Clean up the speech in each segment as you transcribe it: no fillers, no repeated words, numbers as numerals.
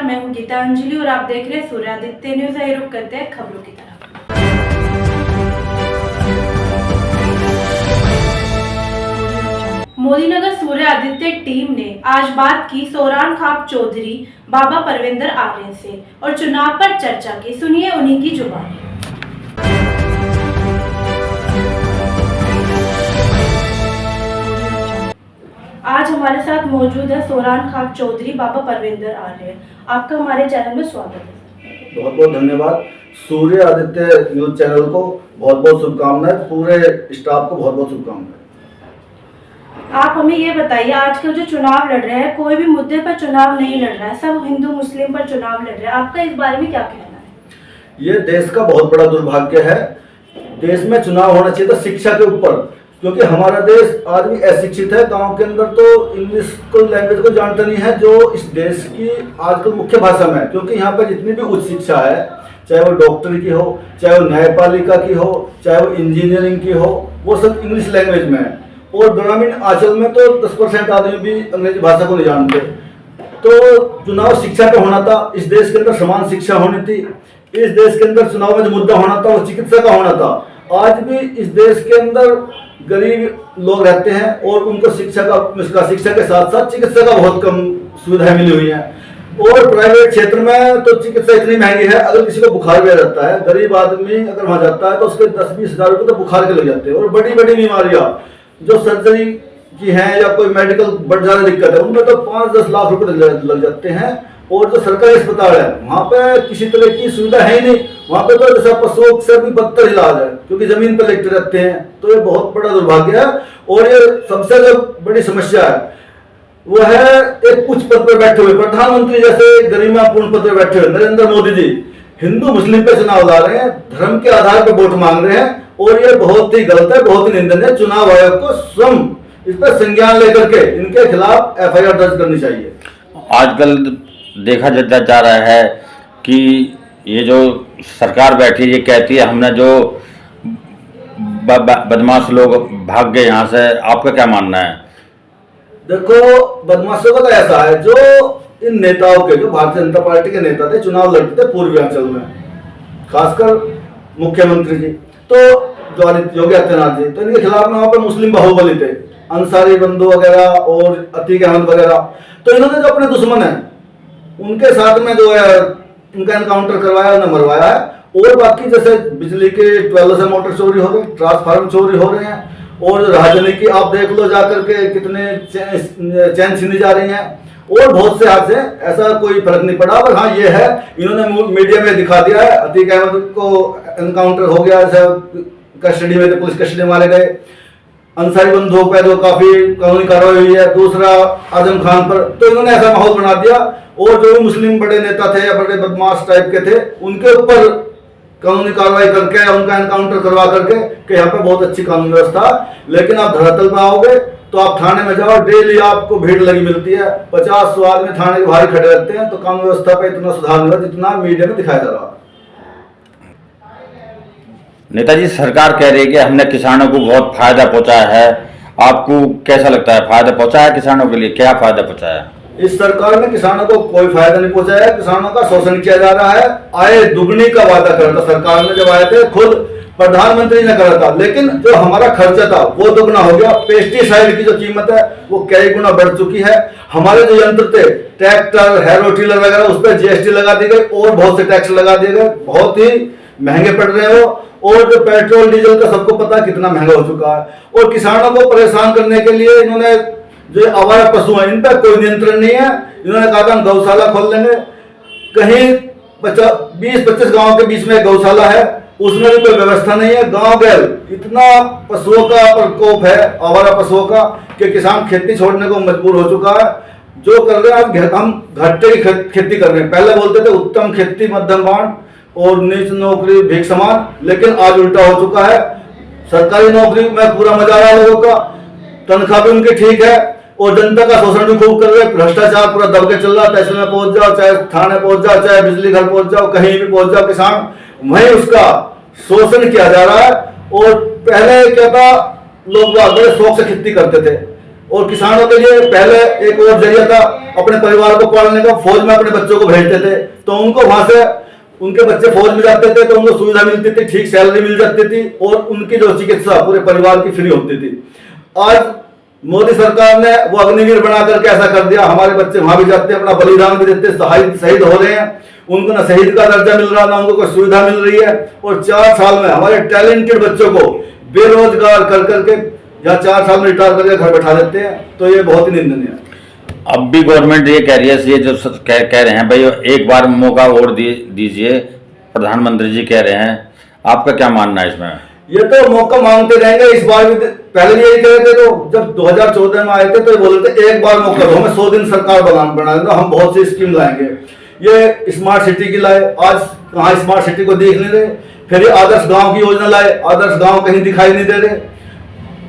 नमस्कार, मैं हूं गीतांजलि और आप देख रहे हैं सूर्यादित्य न्यूज। आइए रुक करते हैं खबरों की तरफ। मोदीनगर सूर्यादित्य टीम ने आज बात की सोरान खाप चौधरी बाबा परविंदर आर्य से और चुनाव पर चर्चा की। सुनिए उन्हीं की जुबानी। आज हमारे साथ मौजूद है सोरान खाप चौधरी बाबा परविंदर आर्य। आपका हमारे चैनल में स्वागत है। बहुत बहुत धन्यवाद। सूर्य आदित्य न्यूज चैनल को बहुत बहुत शुभकामनाएं, पूरे स्टाफ को बहुत बहुत शुभकामनाएं। आप हमें ये बताइए, आजकल जो चुनाव लड़ रहे हैं, कोई भी मुद्दे पर चुनाव नहीं लड़ रहा है, सब हिंदू मुस्लिम पर चुनाव लड़ रहे हैं। आपका इस बारे में क्या कहना है? ये देश का बहुत बड़ा दुर्भाग्य है। देश में चुनाव होना चाहिए था शिक्षा के ऊपर, क्योंकि हमारा देश आज भी अशिक्षित है। गांव के अंदर तो इंग्लिश को लैंग्वेज को जानता नहीं है, जो इस देश की आजकल मुख्य भाषा में है। क्योंकि यहाँ पर जितनी भी उच्च शिक्षा है, चाहे वो डॉक्टरी की हो, चाहे वो न्यायपालिका की हो, चाहे वो इंजीनियरिंग की हो, वो सब इंग्लिश लैंग्वेज में है। और ग्रामीण आंचल में तो 10% आदमी भी अंग्रेजी भाषा को नहीं जानते। तो चुनाव शिक्षा का होना था। इस देश के अंदर समान शिक्षा होनी थी। इस देश के अंदर चुनाव में जो मुद्दा होना था वो चिकित्सा का होना था। आज भी इस देश के अंदर गरीब लोग रहते हैं और उनको शिक्षा के साथ साथ चिकित्सा का बहुत कम सुविधाएं मिली हुई हैं। और प्राइवेट क्षेत्र में तो चिकित्सा इतनी महंगी है, अगर किसी को बुखार भी रहता है, गरीब आदमी अगर वहां जाता है तो उसके 10-20 हजार रुपये तो बुखार के लग जाते हैं। और बड़ी बड़ी बीमारियां जो सर्जरी की हैं या कोई मेडिकल बहुत ज्यादा दिक्कत है, उनमें तो 5-10 लाख रुपए लग जाते हैं। और जो सरकारी अस्पताल है वहां पे किसी तरह की सुविधा है ही नहीं। वहां पे तो जैसा पशुओं से भी बदतर इलाज है, क्योंकि जमीन पर लेटे रहते हैं। तो ये बहुत बड़ा दुर्भाग्य है। और ये सबसे जो बड़ी समस्या है वो है एक उच्च पद पर बैठे हुए प्रधानमंत्री जैसे गरिमापूर्ण पद पर बैठे हुए नरेंद्र मोदी जी हिंदू मुस्लिम पे चुनाव ला रहे हैं, धर्म के आधार पर वोट मांग रहे हैं। और ये बहुत ही गलत है, बहुत ही निंदनीय है। चुनाव आयोग को स्वयं इस पर संज्ञान लेकर के इनके खिलाफ FIR दर्ज करनी चाहिए। आजकल देखा जा रहा है कि ये जो सरकार बैठी ये कहती है हमने जो बदमाश लोग भाग गए यहाँ से, आपका क्या मानना है? देखो, बदमाशों का तो ऐसा है, जो इन नेताओं के, जो भारतीय जनता पार्टी के नेता थे, चुनाव लड़ते थे पूर्वांचल में, खासकर मुख्यमंत्री जी तो जो योगी आदित्यनाथ जी, तो इनके खिलाफ में वहां पर मुस्लिम बाहुबली थे, अंसारी बंधु वगैरह और अतीक अहमद वगैरह। तो इन्होंने जो अपने दुश्मन है उनके साथ में जो है उनका एनकाउंटर करवाया, उन्हें मरवाया है। और बाकी जैसे बिजली के 12 से मोटर चोरी हो रहे, ट्रांसफार्मर चोरी हो रहे हैं, और राजनीति आप देख लो जाकर के कितने चैन छीनी जा रही हैं, और बहुत से हादसे। ऐसा कोई फर्क नहीं पड़ा। पर हाँ ये है, इन्होंने मीडिया में दिखा दिया है, अतीक अहमद को एनकाउंटर हो गया, कस्टडी में थे, पुलिस कस्टडी में मारे गए। अंसारी बंधुओं पर तो काफी कानूनी कार्रवाई हुई है। दूसरा आजम खान पर, तो इन्होंने ऐसा माहौल बना दिया। और जो भी मुस्लिम बड़े नेता थे या बड़े बदमाश टाइप के थे, उनके ऊपर कानूनी कार्रवाई करके, उनका एनकाउंटर करवा करके कि यहाँ पे बहुत अच्छी कानून व्यवस्था। लेकिन आप धरातल पर आओगे तो आप थाने में जाओ, डेली आपको भीड़ लगी मिलती है, 50-100 आदमी थाने के बाहर खड़े रहते हैं। तो कानून व्यवस्था पे इतना सुधार नहीं हुआ जितना मीडिया में दिखाया जा रहा है। नेताजी, सरकार कह रही है कि हमने किसानों को बहुत फायदा पहुंचाया है। आपको कैसा लगता है, फायदा पहुंचाया किसानों के लिए? क्या फायदा पहुंचाया? इस सरकार ने किसानों को कोई फायदा नहीं पहुंचाया। किसानों का शोषण किया जा रहा है। आय दुगनी का वादा करा था सरकार ने, जब आए थे खुद प्रधानमंत्री ने करा था, लेकिन जो हमारा खर्चा था वो दुगना हो गया। पेस्टिसाइड की जो कीमत है वो कई गुना बढ़ चुकी है। हमारे जो यंत्र थे, ट्रैक्टर, हैरो टिलर वगैरह, उस पर GST लगा दी गई और बहुत से टैक्स लगा दिए गए, बहुत ही महंगे पड़ रहे हैं वो। और जो पेट्रोल डीजल का सबको पता है कितना महंगा हो चुका है। और किसानों को परेशान करने के लिए इन्होंने जो आवारा पशु हैं इन पर कोई नियंत्रण नहीं है। इन्होंने कहा था हम गौशाला खोल लेंगे। कहीं 20-25 गांव के बीच में गौशाला है, उसमें भी कोई व्यवस्था नहीं है। गांव गैल इतना पशुओं का प्रकोप है, आवारा पशुओं का, कि किसान खेती छोड़ने को मजबूर हो चुका है। जो कर रहे हैं हम घट्टे की खेती कर रहे हैं। पहले बोलते थे उत्तम खेती मध्यम बांट और नीच नौकरी भीख समान, लेकिन आज उल्टा हो चुका है। सरकारी नौकरी में पूरा मजा आ रहा है लोगों का, तनख्वाह भी उनकी ठीक है, और जनता का शोषण भी खूब कर रहे हैं। भ्रष्टाचार पूरा दब के चल रहा है। तहसील में पहुंच जाओ, चाहे थाने पहुंच जाओ, चाहे बिजली घर पहुंच जाओ, कहीं भी पहुंच जाओ, किसान वहीं उसका शोषण किया जा रहा है। और पहले क्या था, लोग बड़े शौक से खेती करते थे और किसानों के लिए पहले एक और जरिया था अपने परिवार को पालने का, फौज में अपने बच्चों को भेजते थे तो उनको वहां से उनके बच्चे फौज में जाते थे तो उनको सुविधा मिलती थी, ठीक सैलरी मिल जाती थी और उनकी जो चिकित्सा पूरे परिवार की फ्री होती थी। आज मोदी सरकार ने वो अग्निवीर बना करके ऐसा कर दिया, हमारे बच्चे वहां भी जाते हैं, अपना बलिदान भी देते, शहीद हो रहे हैं, उनको ना शहीद का दर्जा मिल रहा, ना उनको कोई सुविधा मिल रही है। और 4 साल में हमारे टैलेंटेड बच्चों को बेरोजगार कर करके या 4 साल में रिटायर करके घर बैठा देते हैं, तो ये बहुत ही निंदनीय है। अब भी गवर्नमेंट ये कह रही है, ये जो कह रहे हैं भाई एक बार मौका और दीजिए, प्रधानमंत्री जी कह रहे हैं, आपका क्या मानना है इसमें? ये तो मौका मांगते रहेंगे, इस बार भी पहले भी यही कह रहे थे, तो जब 2014 में आए थे तो ये बोल रहे थे एक बार मौका दो, हमें 100 दिन सरकार बना देगा, हम बहुत सी स्कीम लाएंगे। ये स्मार्ट सिटी की लाए, आज कहाँ स्मार्ट सिटी को देख नहीं रहे। फिर ये आदर्श गांव की योजना लाए, आदर्श गांव कहीं दिखाई नहीं दे रहे।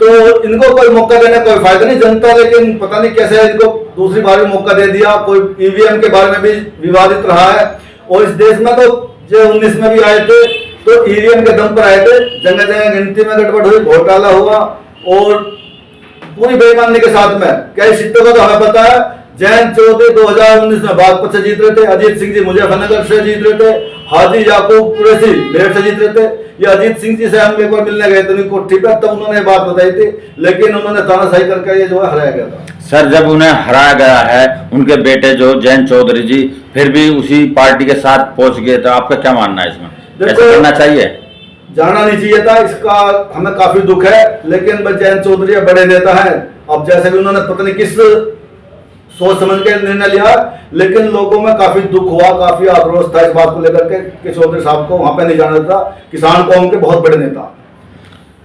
तो इनको कोई मौका देने का कोई फायदा नहीं, जनता लेकिन पता नहीं कैसे इनको दूसरी बार भी मौका दे दिया। कोई ईवीएम के बारे में भी विवादित रहा है और इस देश में तो जो 19 में भी आए थे तो ईवीएम के दम पर आए थे, जगह जगह गिनती में गड़बड़ हुई, घोटाला हुआ और पूरी बेईमानी के साथ में। कई सीटों का तो हमें पता है, जयंत चौधरी 2019 में बागपत से जीत रहे थे, अजीत सिंह जी मुजफ्फरनगर से जीत रहे थे, हाजी याकूब कुरैशी मेरठ से जीत रहे थे। ये अजीत सिंह जी से हम एक बार मिलने गए थे उनकी कोठी पे, तब उन्होंने बात बताई थी, लेकिन उन्होंने तानाशाही करके ये जो है हराया गया था। सर जब उन्हें हराया गया है, उनके बेटे जो जयंत चौधरी जी फिर भी उसी पार्टी के साथ पहुंच गए, तो आपका क्या मानना है इसमें? ऐसा करना चाहिए? जाना नहीं चाहिए था, इसका हमें काफी दुख है, लेकिन जयंत चौधरी बड़े नेता हैं, अब जैसे भी उन्होंने पता नहीं किस सोच समझ के निर्णय लिया, लेकिन लोगों में काफी दुख हुआ, काफी आक्रोश था इस बात को लेकर के कि चौधरी साहब को वहां पे नहीं जाना था, किसान कौम के बहुत बड़े नेता।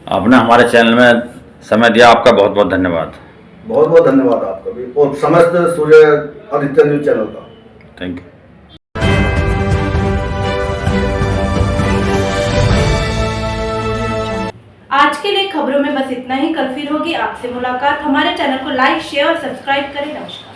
आपने हमारे चैनल में समय दिया, आपका बहुत बहुत धन्यवाद। बहुत बहुत धन्यवाद आपका भी और समस्त सूर्य आदित्य न्यूज चैनल का। Thank you. आज के लिए खबरों में बस इतना ही। कल फिर होगी आपसे मुलाकात। हमारे चैनल को लाइक, शेयर और सब्सक्राइब करें। नमस्कार।